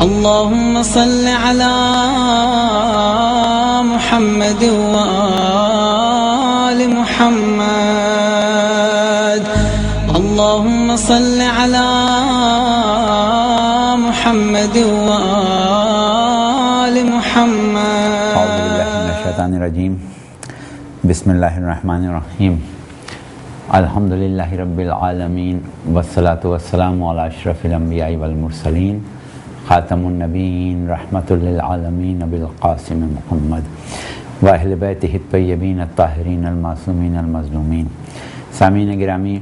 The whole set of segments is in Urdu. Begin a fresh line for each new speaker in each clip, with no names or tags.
اللهم صل على محمد وآل محمد. اللهم صل على محمد وآل محمد.
اعوذ باللہ من الشیطان الرجیم. بسم اللہ الرحمن الرحیم. الحمدللہ رب العالمین والصلاة والسلام علی اشرف الانبیاء والمرسلین خاتم النبیین رحمۃ للعالمین ابی القاسم محمد واہل بیتہ الطیبین الطاہرین المعصومین المظلومین. سامعین گرامی،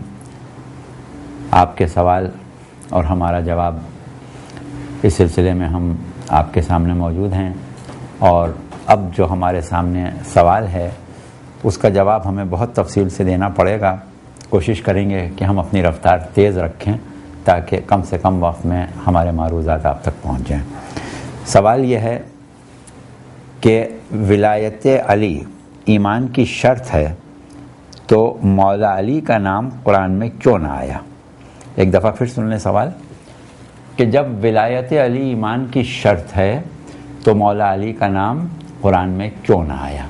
آپ کے سوال اور ہمارا جواب اس سلسلے میں ہم آپ کے سامنے موجود ہیں، اور اب جو ہمارے سامنے سوال ہے اس کا جواب ہمیں بہت تفصیل سے دینا پڑے گا. کوشش کریں گے کہ ہم اپنی رفتار تیز رکھیں تاکہ کم سے کم وقت میں ہمارے معروضات آپ تک پہنچ جائیں. سوال یہ ہے کہ ولایت علی ایمان کی شرط ہے تو مولا علی کا نام قرآن میں کیوں نہ آیا؟ ایک دفعہ پھر سن لیں سوال کہ جب ولایت علی ایمان کی شرط ہے تو مولا علی کا نام قرآن میں کیوں نہ آیا؟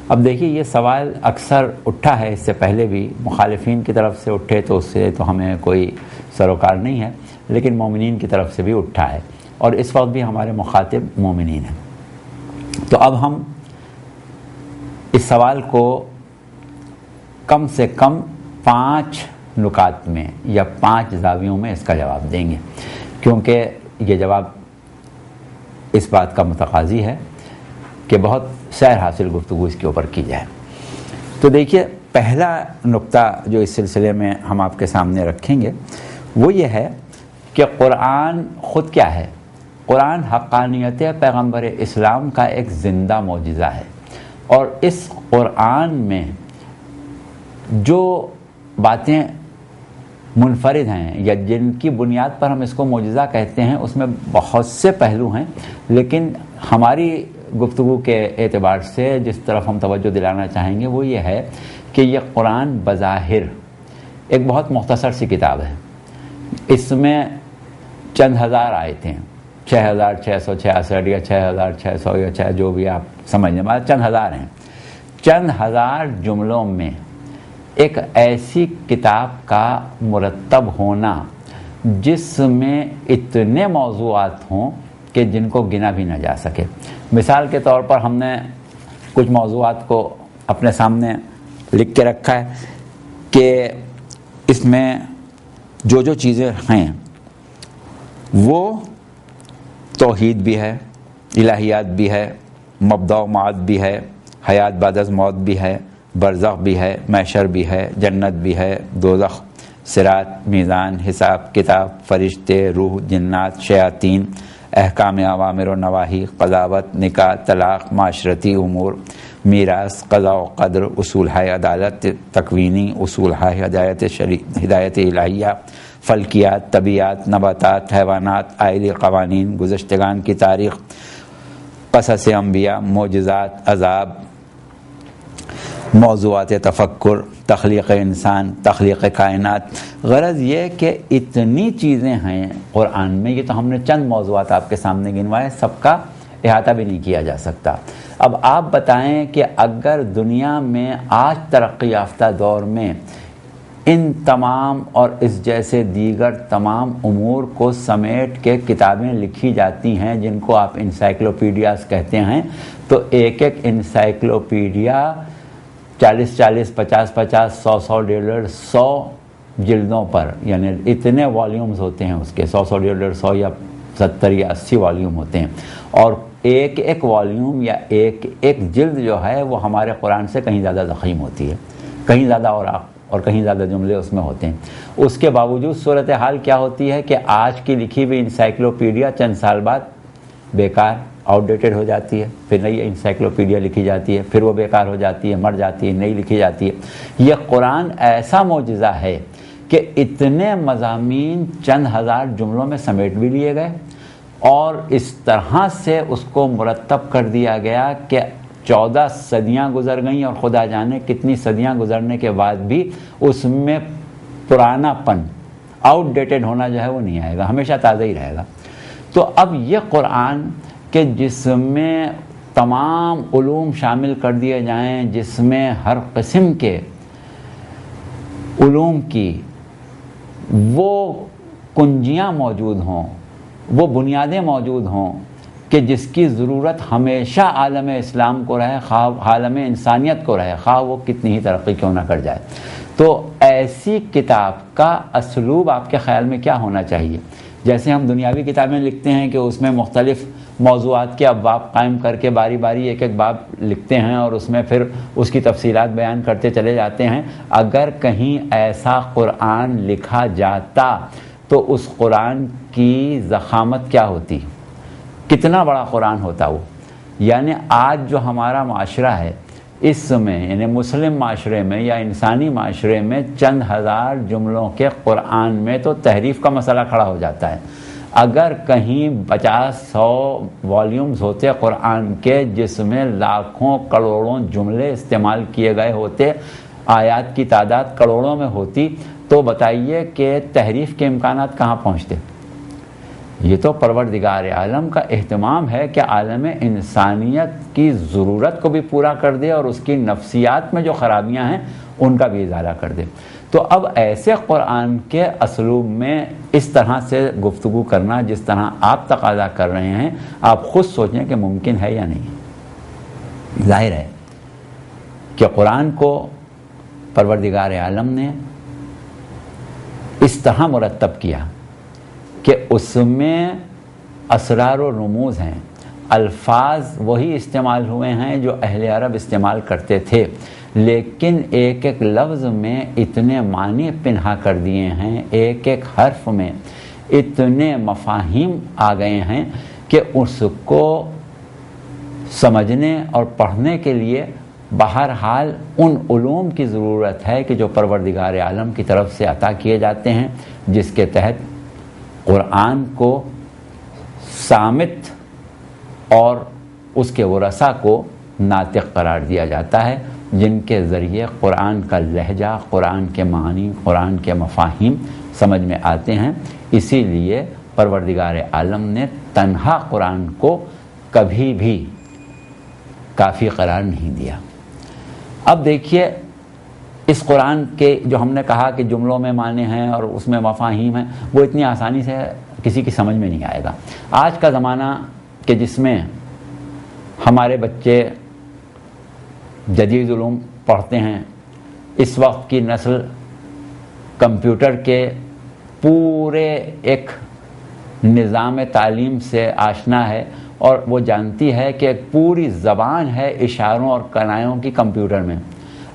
اب دیکھیے، یہ سوال اکثر اٹھا ہے، اس سے پہلے بھی مخالفین کی طرف سے اٹھے تو اس سے تو ہمیں کوئی سروکار نہیں ہے، لیکن مومنین کی طرف سے بھی اٹھا ہے، اور اس وقت بھی ہمارے مخاطب مومنین ہیں. تو اب ہم اس سوال کو کم سے کم 5 نکات میں یا 5 زاویوں میں اس کا جواب دیں گے، کیونکہ یہ جواب اس بات کا متقاضی ہے کہ بہت سیر حاصل گفتگو اس کے اوپر کی جائے. تو دیکھیے، پہلا نقطہ جو اس سلسلے میں ہم آپ کے سامنے رکھیں گے وہ یہ ہے کہ قرآن خود کیا ہے؟ قرآن حقانیت پیغمبر اسلام کا ایک زندہ معجزہ ہے، اور اس قرآن میں جو باتیں منفرد ہیں یا جن کی بنیاد پر ہم اس کو معجزہ کہتے ہیں اس میں بہت سے پہلو ہیں، لیکن ہماری گفتگو کے اعتبار سے جس طرف ہم توجہ دلانا چاہیں گے وہ یہ ہے کہ یہ قرآن بظاہر ایک بہت مختصر سی کتاب ہے. اس میں چند ہزار آیتیں ہیں، 6666 یا 6600 یا چاہے جو بھی آپ سمجھ لیں، چند ہزار ہیں. چند ہزار جملوں میں ایک ایسی کتاب کا مرتب ہونا جس میں اتنے موضوعات ہوں کہ جن کو گنا بھی نہ جا سکے. مثال کے طور پر ہم نے کچھ موضوعات کو اپنے سامنے لکھ کے رکھا ہے کہ اس میں جو چیزیں ہیں وہ توحید بھی ہے، الہیات بھی ہے، مبدا و معاد بھی ہے، حیات بعد از موت بھی ہے، برزخ بھی ہے، محشر بھی ہے، جنت بھی ہے، دوزخ، صراط، میزان، حساب کتاب، فرشتے، روح، جنات، شیاطین، احکام عوامر و نواہی، قضاوت، نکاح، طلاق، معاشرتی امور، میراث، قضاء و قدر، اصول ہے عدالت تکوینی، اصول ہے ہدایت الہیہ، فلکیات، طبیعات، نباتات، حیوانات، آئلی قوانین، گزشتگان کی تاریخ، قصص انبیاء، معجزات، عذاب، موضوعات تفکر، تخلیق انسان، تخلیق کائنات. غرض یہ کہ اتنی چیزیں ہیں قرآن میں، یہ تو ہم نے چند موضوعات آپ کے سامنے گنوائے، سب کا احاطہ بھی نہیں کیا جا سکتا. اب آپ بتائیں کہ اگر دنیا میں آج ترقی یافتہ دور میں ان تمام اور اس جیسے دیگر تمام امور کو سمیٹ کے کتابیں لکھی جاتی ہیں جن کو آپ انسائکلوپیڈیاز کہتے ہیں، تو ایک انسائکلوپیڈیا 40، 50، 100، 100 جلدوں پر، یعنی اتنے والیومز ہوتے ہیں اس کے، 100، 100 یا 70 یا 80 والیوم ہوتے ہیں، اور ایک والیوم یا ایک جلد جو ہے وہ ہمارے قرآن سے کہیں زیادہ ضخیم ہوتی ہے، کہیں زیادہ اور کہیں زیادہ جملے اس میں ہوتے ہیں. اس کے باوجود صورتحال کیا ہوتی ہے کہ آج کی لکھی ہوئی انسائکلوپیڈیا چند سال بعد بیکار، آؤٹ ڈیٹڈ ہو جاتی ہے، پھر نئی انسائکلوپیڈیا لکھی جاتی ہے، پھر وہ بیکار ہو جاتی ہے، مر جاتی ہے، نئی لکھی جاتی ہے. یہ قرآن ایسا معجزہ ہے کہ اتنے مضامین چند ہزار جملوں میں سمیٹ بھی لیے گئے، اور اس طرح سے اس کو مرتب کر دیا گیا کہ 14 صدیاں گزر گئیں، اور خدا جانے کتنی صدیاں گزرنے کے بعد بھی اس میں پرانا پن، آؤٹ ڈیٹڈ ہونا جو ہے وہ نہیں آئے گا، ہمیشہ تازہ ہی رہے گا. تو اب یہ قرآن کہ جس میں تمام علوم شامل کر دیے جائیں، جس میں ہر قسم کے علوم کی وہ کنجیاں موجود ہوں، وہ بنیادیں موجود ہوں کہ جس کی ضرورت ہمیشہ عالم اسلام کو رہے، خواہ عالم انسانیت کو رہے، خواہ وہ کتنی ہی ترقی کیوں نہ کر جائے، تو ایسی کتاب کا اسلوب آپ کے خیال میں کیا ہونا چاہیے؟ جیسے ہم دنیاوی کتابیں لکھتے ہیں کہ اس میں مختلف موضوعات کے ابواب قائم کر کے باری باری ایک ایک باب لکھتے ہیں اور اس میں پھر اس کی تفصیلات بیان کرتے چلے جاتے ہیں، اگر کہیں ایسا قرآن لکھا جاتا تو اس قرآن کی ضخامت کیا ہوتی، کتنا بڑا قرآن ہوتا وہ؟ یعنی آج جو ہمارا معاشرہ ہے اس میں، یعنی مسلم معاشرے میں یا انسانی معاشرے میں چند ہزار جملوں کے قرآن میں تو تحریف کا مسئلہ کھڑا ہو جاتا ہے۔ اگر کہیں 50-100 والیومز ہوتے قرآن کے جس میں لاکھوں کروڑوں جملے استعمال کیے گئے ہوتے، آیات کی تعداد کروڑوں میں ہوتی، تو بتائیے کہ تحریف کے امکانات کہاں پہنچتے؟ یہ تو پروردگار عالم کا اہتمام ہے کہ عالم انسانیت کی ضرورت کو بھی پورا کر دے اور اس کی نفسیات میں جو خرابیاں ہیں ان کا بھی ازالہ کر دے۔ تو اب ایسے قرآن کے اسلوب میں اس طرح سے گفتگو کرنا جس طرح آپ تقاضا کر رہے ہیں، آپ خود سوچیں کہ ممکن ہے یا نہیں۔ ظاہر ہے کہ قرآن کو پروردگار عالم نے اس طرح مرتب کیا کہ اس میں اسرار و رموز ہیں، الفاظ وہی استعمال ہوئے ہیں جو اہل عرب استعمال کرتے تھے، لیکن ایک ایک لفظ میں اتنے معنی پنہا کر دیے ہیں، ایک ایک حرف میں اتنے مفاہیم آ گئے ہیں کہ اس کو سمجھنے اور پڑھنے کے لیے بہرحال ان علوم کی ضرورت ہے کہ جو پروردگار عالم کی طرف سے عطا کیے جاتے ہیں، جس کے تحت قرآن کو صامت اور اس کے ورثاء کو ناطق قرار دیا جاتا ہے، جن کے ذریعے قرآن کا لہجہ، قرآن کے معنی، قرآن کے مفاہیم سمجھ میں آتے ہیں۔ اسی لیے پروردگار عالم نے تنہا قرآن کو کبھی بھی کافی قرار نہیں دیا۔ اب دیکھیے اس قرآن کے جو ہم نے کہا کہ جملوں میں معنی ہیں اور اس میں مفاہیم ہیں، وہ اتنی آسانی سے کسی کی سمجھ میں نہیں آئے گا۔ آج کا زمانہ کہ جس میں ہمارے بچے جدید علوم پڑھتے ہیں، اس وقت کی نسل کمپیوٹر کے پورے ایک نظام تعلیم سے آشنا ہے اور وہ جانتی ہے کہ ایک پوری زبان ہے اشاروں اور کنایوں کی کمپیوٹر میں۔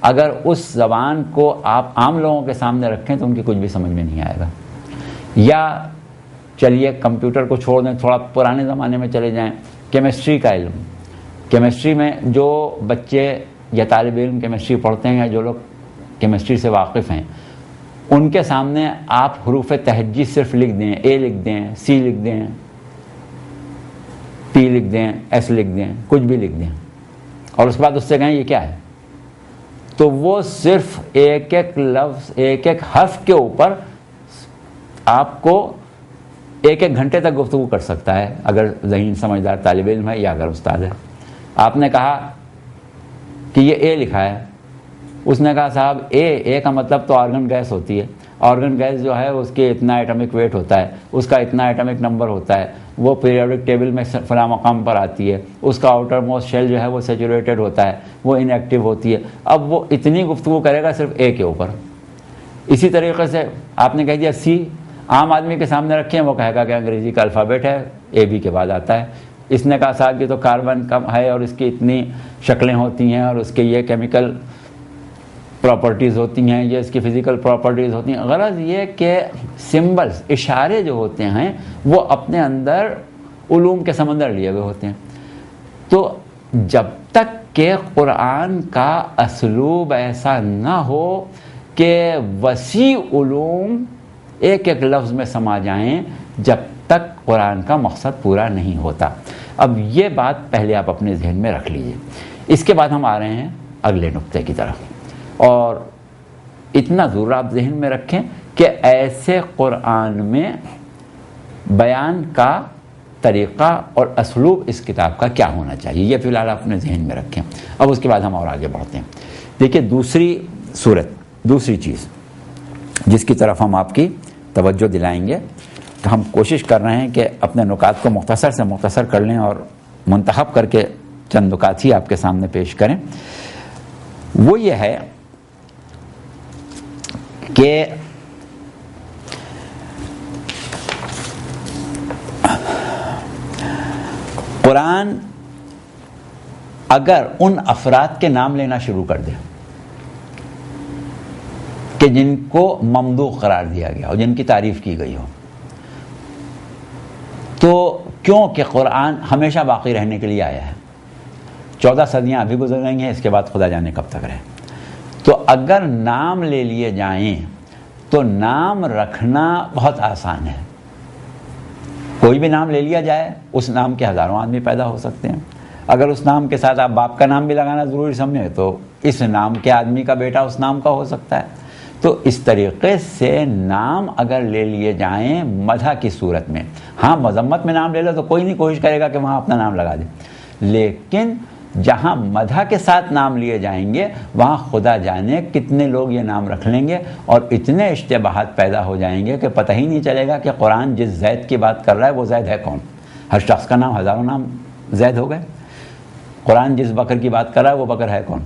اگر اس زبان کو آپ عام لوگوں کے سامنے رکھیں تو ان کی کچھ بھی سمجھ میں نہیں آئے گا۔ یا چلیے کمپیوٹر کو چھوڑ دیں، تھوڑا پرانے زمانے میں چلے جائیں، کیمسٹری کا علم، کیمسٹری میں جو بچے یا طالب علم کیمسٹری پڑھتے ہیں یا جو لوگ کیمسٹری سے واقف ہیں، ان کے سامنے آپ حروف تہجی صرف لکھ دیں، اے لکھ دیں، سی لکھ دیں، پی لکھ دیں، ایس لکھ دیں، کچھ بھی لکھ دیں، اور اس کے بعد اس سے کہیں یہ کیا ہے، تو وہ صرف ایک ایک لفظ، ایک ایک حرف کے اوپر آپ کو ایک ایک گھنٹے تک گفتگو کر سکتا ہے، اگر ذہین سمجھدار طالب علم ہے یا اگر استاد ہے۔ آپ نے کہا کہ یہ اے لکھا ہے، اس نے کہا صاحب اے کا مطلب تو آرگن گیس ہوتی ہے، آرگن گیس جو ہے اس کے اتنا ایٹمک ویٹ ہوتا ہے، اس کا اتنا ایٹمک نمبر ہوتا ہے، وہ پیریوڈک ٹیبل میں فلاں مقام پر آتی ہے، اس کا آؤٹر موسٹ شیل جو ہے وہ سیچوریٹڈ ہوتا ہے، وہ ان ایکٹیو ہوتی ہے۔ اب وہ اتنی گفتگو کرے گا صرف اے کے اوپر۔ اسی طریقے سے آپ نے کہہ دیا سی، عام آدمی کے سامنے رکھیں، وہ کہے گا کہ انگریزی کا الفابیٹ ہے، اے بی کے بعد آتا ہے۔ اس نے کہا صاحب یہ تو کاربن کم ہے اور اس کی اتنی شکلیں ہوتی ہیں اور اس کے یہ کیمیکل پراپرٹیز ہوتی ہیں، یہ اس کی فزیکل پراپرٹیز ہوتی ہیں۔ غرض یہ کہ سمبلز، اشارے جو ہوتے ہیں وہ اپنے اندر علوم کے سمندر لیے ہوئے ہوتے ہیں۔ تو جب تک کہ قرآن کا اسلوب ایسا نہ ہو کہ وسیع علوم ایک ایک لفظ میں سما جائیں، جب تک قرآن کا مقصد پورا نہیں ہوتا۔ اب یہ بات پہلے آپ اپنے ذہن میں رکھ لیجئے۔ اس کے بعد ہم آ رہے ہیں اگلے نقطے کی طرف، اور اتنا ضرور آپ ذہن میں رکھیں کہ ایسے قرآن میں بیان کا طریقہ اور اسلوب اس کتاب کا کیا ہونا چاہیے، یہ فی الحال اپنے ذہن میں رکھیں. اب اس کے بعد ہم اور آگے بڑھتے ہیں. دیکھیے دوسری چیز جس کی طرف ہم آپ کی توجہ دلائیں گے، تو ہم کوشش کر رہے ہیں کہ اپنے نکات کو مختصر سے مختصر کر لیں اور منتخب کر کے چند نکات ہی آپ کے سامنے پیش کریں. وہ یہ ہے کہ قرآن اگر ان افراد کے نام لینا شروع کر دے کہ جن کو ممدوح قرار دیا گیا ہو، جن کی تعریف کی گئی ہو، تو کیونکہ قرآن ہمیشہ باقی رہنے کے لیے آیا ہے، 14 صدیاں ابھی گزر گئی ہیں، اس کے بعد خدا جانے کب تک رہے. تو اگر نام لے لیے جائیں تو نام رکھنا بہت آسان ہے. کوئی بھی نام لے لیا جائے، اس نام کے ہزاروں آدمی پیدا ہو سکتے ہیں. اگر اس نام کے ساتھ آپ باپ کا نام بھی لگانا ضروری سمجھیں تو اس نام کے آدمی کا بیٹا اس نام کا ہو سکتا ہے. تو اس طریقے سے نام اگر لے لیے جائیں مدح کی صورت میں، ہاں مذمت میں نام لے لو تو کوئی نہیں کوشش کرے گا کہ وہاں اپنا نام لگا دے، لیکن جہاں مدح کے ساتھ نام لیے جائیں گے وہاں خدا جانے کتنے لوگ یہ نام رکھ لیں گے اور اتنے اشتباہات پیدا ہو جائیں گے کہ پتہ ہی نہیں چلے گا کہ قرآن جس زید کی بات کر رہا ہے وہ زید ہے کون. ہر شخص کا نام، ہزاروں نام زید ہو گئے. قرآن جس بکر کی بات کر رہا ہے وہ بکر ہے کون.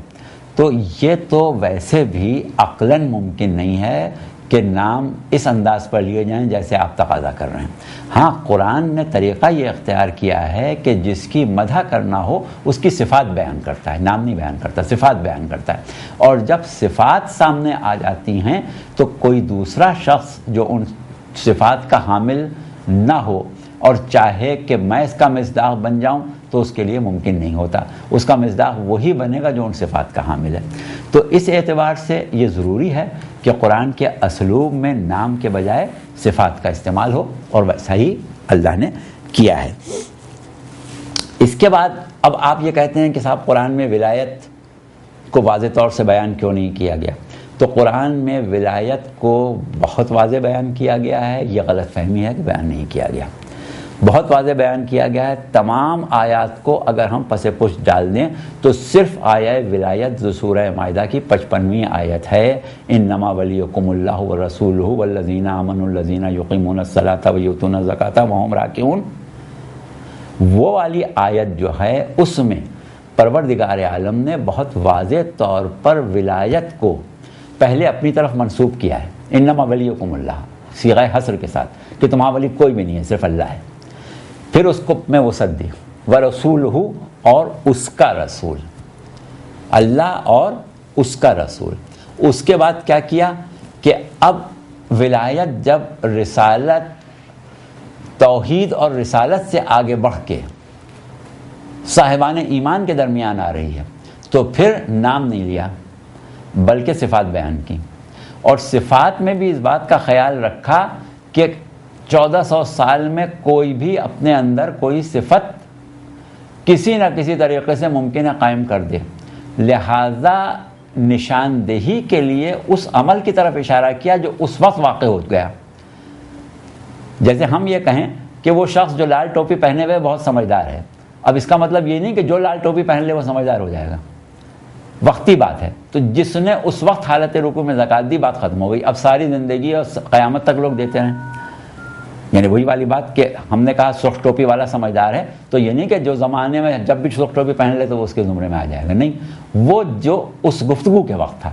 تو یہ تو ویسے بھی عقلاً ممکن نہیں ہے کہ نام اس انداز پر لیے جائیں جیسے آپ تقاضا کر رہے ہیں. ہاں قرآن نے طریقہ یہ اختیار کیا ہے کہ جس کی مدح کرنا ہو اس کی صفات بیان کرتا ہے، نام نہیں بیان کرتا، صفات بیان کرتا ہے. اور جب صفات سامنے آ جاتی ہیں تو کوئی دوسرا شخص جو ان صفات کا حامل نہ ہو اور چاہے کہ میں اس کا مصداق بن جاؤں تو اس کے لیے ممکن نہیں ہوتا. اس کا مصداق وہی بنے گا جو ان صفات کا حامل ہے. تو اس اعتبار سے یہ ضروری ہے کہ قرآن کے اسلوب میں نام کے بجائے صفات کا استعمال ہو، اور ویسا ہی اللہ نے کیا ہے. اس کے بعد اب آپ یہ کہتے ہیں کہ صاحب قرآن میں ولایت کو واضح طور سے بیان کیوں نہیں کیا گیا؟ تو قرآن میں ولایت کو بہت واضح بیان کیا گیا ہے. یہ غلط فہمی ہے کہ بیان نہیں کیا گیا، بہت واضح بیان کیا گیا ہے. تمام آیات کو اگر ہم پس پشت ڈال دیں تو صرف آیہ ولایت جو سورہ مائدہ کی 55ویں آیت ہے، انما ولیکم اللہ ورسولہ والذین آمنوا الذین یقیمون الصلاۃ ویؤتون الزکاۃ وہم راکعون، وہ والی آیت جو ہے اس میں پروردگار عالم نے بہت واضح طور پر ولایت کو پہلے اپنی طرف منسوب کیا ہے. انما ولیکم اللہ صیغہ حصر کے ساتھ کہ تمہارا ولی کوئی بھی نہیں ہے، صرف اللہ ہے. پھر اس کو میں وسعت دی، ورسولہ اور اس کا رسول، اللہ اور اس کا رسول. اس کے بعد کیا کیا کہ اب ولایت جب رسالت، توحید اور رسالت سے آگے بڑھ کے صاحبان ایمان کے درمیان آ رہی ہے تو پھر نام نہیں لیا بلکہ صفات بیان کی. اور صفات میں بھی اس بات کا خیال رکھا کہ 1400 سال میں کوئی بھی اپنے اندر کوئی صفت کسی نہ کسی طریقے سے ممکن ہے قائم کر دے، لہذا نشاندہی کے لیے اس عمل کی طرف اشارہ کیا جو اس وقت واقع ہو گیا. جیسے ہم یہ کہیں کہ وہ شخص جو لال ٹوپی پہنے ہوئے بہت سمجھدار ہے، اب اس کا مطلب یہ نہیں کہ جو لال ٹوپی پہن لے وہ سمجھدار ہو جائے گا، وقتی بات ہے. تو جس نے اس وقت حالت رکوع میں زکوٰۃ دی، بات ختم ہو گئی. اب ساری زندگی اور قیامت تک لوگ دیتے رہیں. یعنی وہی والی بات کہ ہم نے کہا سرخ ٹوپی والا سمجھدار ہے، تو یہ نہیں کہ جو زمانے میں جب بھی سرخ ٹوپی پہن لے تو وہ اس کے زمرے میں آ جائے گا، نہیں، وہ جو اس گفتگو کے وقت تھا.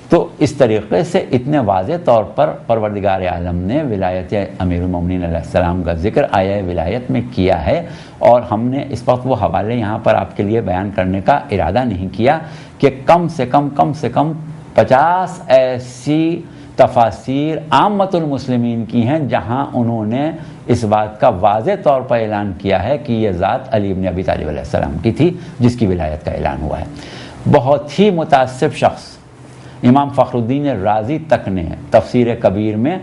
تو اس طریقے سے اتنے واضح طور پر پروردگار عالم نے ولایت امیر المومنین علیہ السلام کا ذکر آیہ ولایت میں کیا ہے. اور ہم نے اس وقت وہ حوالے یہاں پر آپ کے لیے بیان کرنے کا ارادہ نہیں کیا کہ کم سے کم 50 ایسی تفاسیر عامت المسلمین کی ہیں جہاں انہوں نے اس بات کا واضح طور پر اعلان کیا ہے کہ یہ ذات علی بن ابی طالب علیہ السلام کی تھی جس کی ولایت کا اعلان ہوا ہے. بہت ہی متعصب شخص امام فخر الدین رازی تک نے تفسیر کبیر میں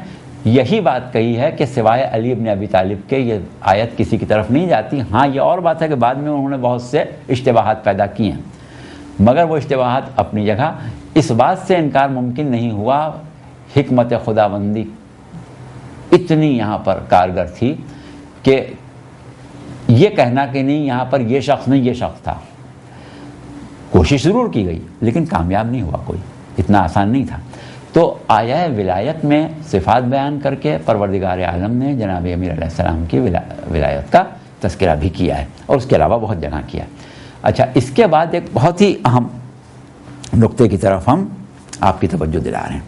یہی بات کہی ہے کہ سوائے علی بن ابی طالب کے یہ آیت کسی کی طرف نہیں جاتی. ہاں یہ اور بات ہے کہ بعد میں انہوں نے بہت سے اشتباہات پیدا کیے ہیں، مگر وہ اشتباہات اپنی جگہ. اس بات سے انکار ممکن نہیں ہوا، حکمت خداوندی اتنی یہاں پر کارگر تھی کہ یہ کہنا کہ نہیں یہاں پر یہ شخص نہیں یہ شخص تھا. کوشش ضرور کی گئی لیکن کامیاب نہیں ہوا کوئی، اتنا آسان نہیں تھا. تو آیہ ولایت میں صفات بیان کر کے پروردگار عالم نے جناب امیر علیہ السلام کی ولایت کا تذکرہ بھی کیا ہے، اور اس کے علاوہ بہت جگہ کیا ہے. اچھا، اس کے بعد ایک بہت ہی اہم نقطے کی طرف ہم آپ کی توجہ دلا رہے ہیں.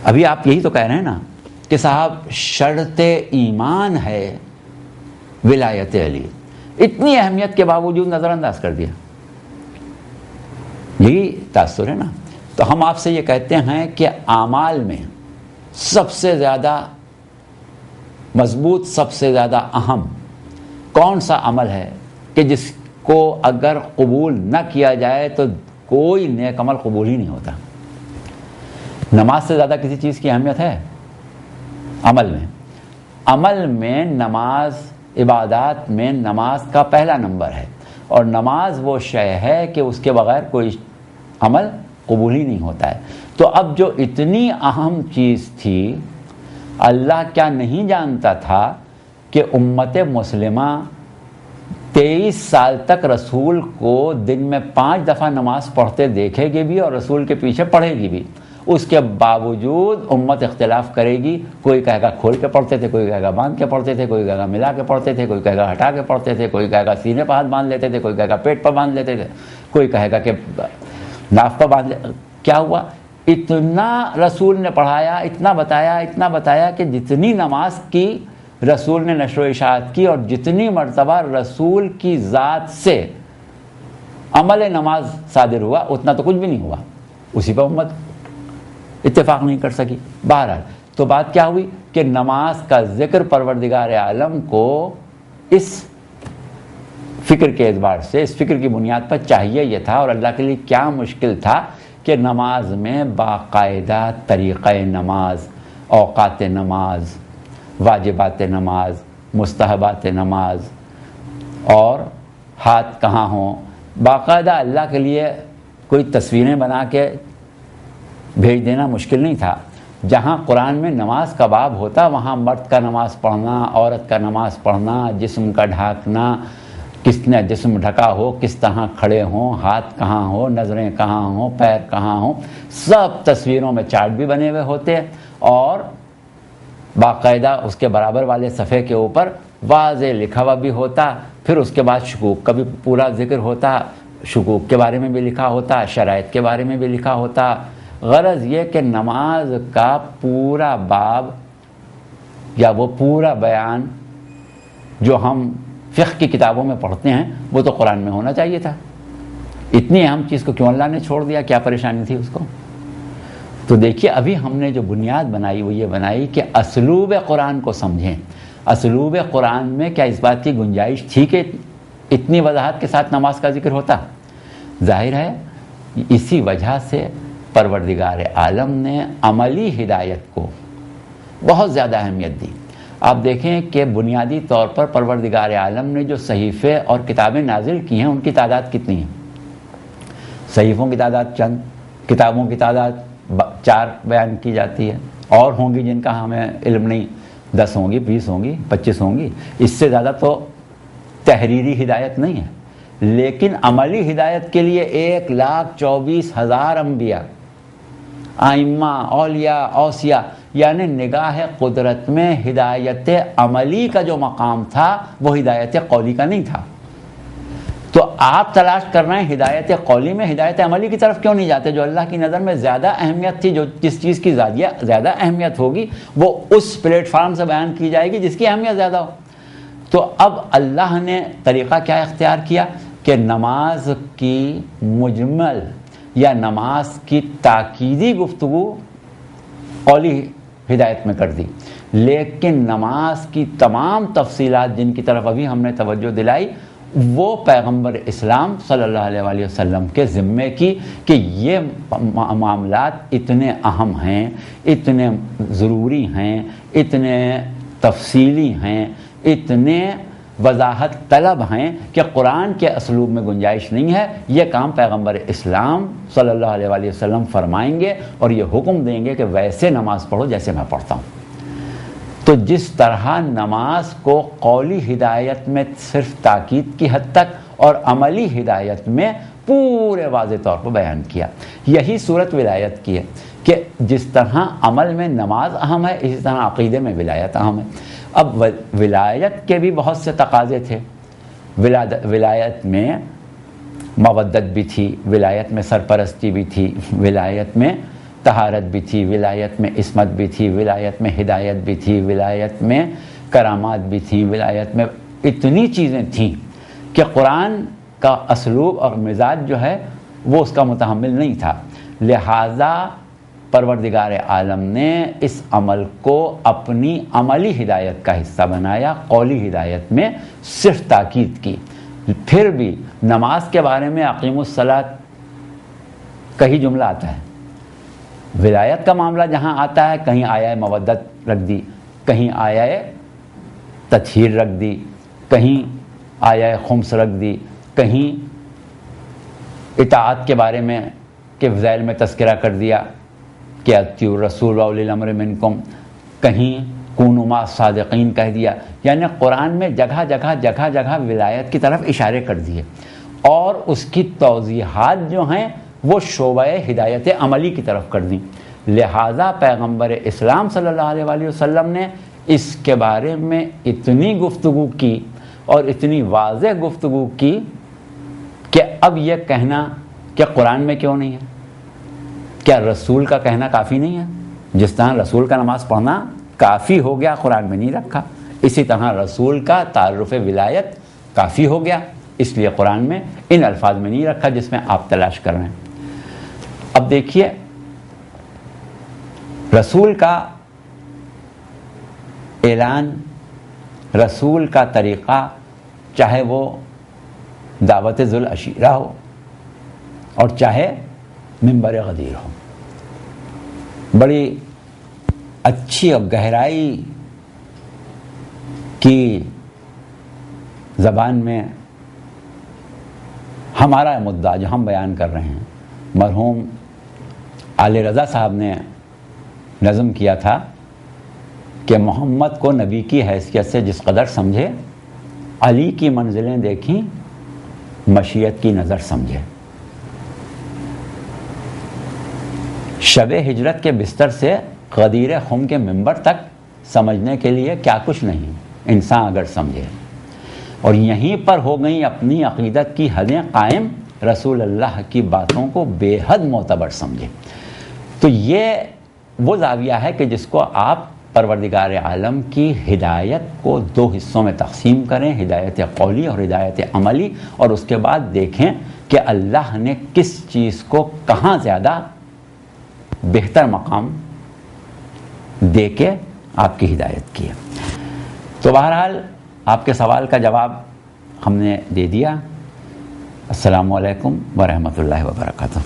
ابھی آپ یہی تو کہہ رہے ہیں نا کہ صاحب شرط ایمان ہے ولایت علی، اتنی اہمیت کے باوجود نظر انداز کر دیا، یہی تاثر ہے نا. تو ہم آپ سے یہ کہتے ہیں کہ اعمال میں سب سے زیادہ مضبوط، سب سے زیادہ اہم کون سا عمل ہے کہ جس کو اگر قبول نہ کیا جائے تو کوئی نیک عمل قبول ہی نہیں ہوتا؟ نماز سے زیادہ کسی چیز کی اہمیت ہے عمل میں؟ عمل میں نماز، عبادات میں نماز کا پہلا نمبر ہے، اور نماز وہ شے ہے کہ اس کے بغیر کوئی عمل قبول ہی نہیں ہوتا ہے. تو اب جو اتنی اہم چیز تھی، اللہ کیا نہیں جانتا تھا کہ امت مسلمہ 23 سال تک رسول کو دن میں 5 دفعہ نماز پڑھتے دیکھے گی بھی اور رسول کے پیچھے پڑھے گی بھی، اس کے باوجود امت اختلاف کرے گی. کوئی کہے گا کھول کے پڑھتے تھے، کوئی کہے گا باندھ کے پڑھتے تھے، کوئی کہے گا ملا کے پڑھتے تھے، کوئی کہے گا ہٹا کے پڑھتے تھے، کوئی کہے گا سینے پر ہاتھ باندھ لیتے تھے، کوئی کہے گا پیٹ پر باندھ لیتے تھے، کوئی کہے گا کہ ناف پر باندھ لے. کیا ہوا؟ اتنا رسول نے پڑھایا، اتنا بتایا کہ جتنی نماز کی رسول نے نشر و اشاعت کی اور جتنی مرتبہ رسول کی ذات سے عمل نماز صادر ہوا اتنا تو کچھ بھی نہیں ہوا. اسی پر امت اتفاق نہیں کر سکی. بہرحال تو بات کیا ہوئی کہ نماز کا ذکر پروردگار عالم کو اس فکر کے اعتبار سے، اس فکر کی بنیاد پر چاہیے یہ تھا، اور اللہ کے لیے کیا مشکل تھا کہ نماز میں باقاعدہ طریقہ نماز، اوقات نماز، واجبات نماز، مستحبات نماز، اور ہاتھ کہاں ہوں، باقاعدہ اللہ کے لیے کوئی تصویریں بنا کے بھیج دینا مشکل نہیں تھا. جہاں قرآن میں نماز کا باب ہوتا وہاں مرد کا نماز پڑھنا، عورت کا نماز پڑھنا، جسم کا ڈھانکنا، کس نے جسم ڈھکا ہو، کس طرح کھڑے ہوں، ہاتھ کہاں ہو، نظریں کہاں ہوں، پیر کہاں ہوں، سب تصویروں میں چارٹ بھی بنے ہوئے ہوتے، اور باقاعدہ اس کے برابر والے صفحے کے اوپر واضح لکھا ہوا بھی ہوتا. پھر اس کے بعد شکوک کا بھی پورا ذکر ہوتا، شکوک کے بارے میں بھی لکھا ہوتا، شرائط کے بارے میں بھی لکھا ہوتا. غرض یہ کہ نماز کا پورا باب یا وہ پورا بیان جو ہم فقہ کی کتابوں میں پڑھتے ہیں وہ تو قرآن میں ہونا چاہیے تھا. اتنی اہم چیز کو کیوں اللہ نے چھوڑ دیا؟ کیا پریشانی تھی اس کو؟ تو دیکھیے ابھی ہم نے جو بنیاد بنائی وہ یہ بنائی کہ اسلوب قرآن کو سمجھیں. اسلوب قرآن میں کیا اس بات کی گنجائش تھی کہ اتنی وضاحت کے ساتھ نماز کا ذکر ہوتا؟ ظاہر ہے اسی وجہ سے پروردگار عالم نے عملی ہدایت کو بہت زیادہ اہمیت دی. آپ دیکھیں کہ بنیادی طور پر پروردگار عالم نے جو صحیفے اور کتابیں نازل کی ہیں ان کی تعداد کتنی ہے؟ صحیفوں کی تعداد چند، کتابوں کی تعداد 4 بیان کی جاتی ہے، اور ہوں گی جن کا ہمیں علم نہیں، 10 ہوں گی، 20 ہوں گی، 25 ہوں گی. اس سے زیادہ تو تحریری ہدایت نہیں ہے. لیکن عملی ہدایت کے لیے 1,24,000 انبیاء، ائمہ، اولیاء، اوصیاء، یعنی نگاہ قدرت میں ہدایت عملی کا جو مقام تھا وہ ہدایت قولی کا نہیں تھا. تو آپ تلاش کر رہے ہیں ہدایت قولی میں، ہدایت عملی کی طرف کیوں نہیں جاتے؟ جو اللہ کی نظر میں زیادہ اہمیت تھی، جو جس چیز کی زیادہ اہمیت ہوگی وہ اس پلیٹ فارم سے بیان کی جائے گی جس کی اہمیت زیادہ ہو. تو اب اللہ نے طریقہ کیا اختیار کیا کہ نماز کی مجمل یا نماز کی تاکیدی گفتگو قولی ہدایت میں کر دی، لیکن نماز کی تمام تفصیلات جن کی طرف ابھی ہم نے توجہ دلائی وہ پیغمبر اسلام صلی اللہ علیہ وآلہ وسلم کے ذمے کی کہ یہ معاملات اتنے اہم ہیں، اتنے ضروری ہیں، اتنے تفصیلی ہیں، اتنے وضاحت طلب ہیں کہ قرآن کے اسلوب میں گنجائش نہیں ہے. یہ کام پیغمبر اسلام صلی اللہ علیہ وآلہ وسلم فرمائیں گے اور یہ حکم دیں گے کہ ویسے نماز پڑھو جیسے میں پڑھتا ہوں. تو جس طرح نماز کو قولی ہدایت میں صرف تاکید کی حد تک اور عملی ہدایت میں پورے واضح طور پر بیان کیا، یہی صورت ولایت کی ہے کہ جس طرح عمل میں نماز اہم ہے اسی طرح عقیدے میں ولایت اہم ہے۔ اب ولایت کے بھی بہت سے تقاضے تھے، ولایت میں مودت بھی تھی، ولایت میں سرپرستی بھی تھی، ولایت میں طہارت بھی تھی، ولایت میں عصمت بھی تھی، ولایت میں ہدایت بھی تھی، ولایت میں کرامات بھی تھیں، ولایت میں اتنی چیزیں تھیں کہ قرآن کا اسلوب اور مزاج جو ہے وہ اس کا متحمل نہیں تھا۔ لہٰذا پروردگار عالم نے اس عمل کو اپنی عملی ہدایت کا حصہ بنایا، قولی ہدایت میں صرف تاکید کی۔ پھر بھی نماز کے بارے میں اقیموا الصلاۃ کا ہی جملہ آتا ہے، ولایت کا معاملہ جہاں آتا ہے کہیں آیا مودت رکھ دی، کہیں آیا تطہیر رکھ دی، کہیں آیا خمس رکھ دی، کہیں اطاعت کے بارے میں کہ فضائل میں تذکرہ کر دیا کہ اطیعوا الرسول واولی الامر منکم، کہیں کونوا مع الصادقین کہہ دیا۔ یعنی قرآن میں جگہ جگہ ولایت کی طرف اشارے کر دیے اور اس کی توضیحات جو ہیں وہ شعبہ ہدایت عملی کی طرف کر دیں۔ لہٰذا پیغمبر اسلام صلی اللہ علیہ وآلہ وسلم نے اس کے بارے میں اتنی گفتگو کی اور اتنی واضح گفتگو کی کہ اب یہ کہنا کہ قرآن میں کیوں نہیں ہے، کیا رسول کا کہنا کافی نہیں ہے؟ جس طرح رسول کا نماز پڑھنا کافی ہو گیا قرآن میں نہیں رکھا، اسی طرح رسول کا تعارف ولایت کافی ہو گیا، اس لیے قرآن میں ان الفاظ میں نہیں رکھا جس میں آپ تلاش کر رہے ہیں۔ اب دیکھیے رسول کا اعلان، رسول کا طریقہ، چاہے وہ دعوت ذوالعشیرہ ہو اور چاہے منبر غدیر ہو، بڑی اچھی اور گہرائی کی زبان میں ہمارا مدعا جو ہم بیان کر رہے ہیں، مرحوم آل رضا صاحب نے نظم کیا تھا کہ محمد کو نبی کی حیثیت سے جس قدر سمجھے، علی کی منزلیں دیکھیں مشیت کی نظر سمجھے۔ شب ہجرت کے بستر سے غدیر خم کے منبر تک سمجھنے کے لیے کیا کچھ نہیں انسان اگر سمجھے، اور یہیں پر ہو گئیں اپنی عقیدت کی حدیں قائم، رسول اللہ کی باتوں کو بے حد معتبر سمجھے۔ تو یہ وہ زاویہ ہے کہ جس کو آپ پروردگار عالم کی ہدایت کو دو حصوں میں تقسیم کریں، ہدایت قولی اور ہدایت عملی، اور اس کے بعد دیکھیں کہ اللہ نے کس چیز کو کہاں زیادہ بہتر مقام دے کے آپ کی ہدایت کی ہے۔ تو بہرحال آپ کے سوال کا جواب ہم نے دے دیا۔ السلام علیکم ورحمۃ اللہ وبرکاتہ۔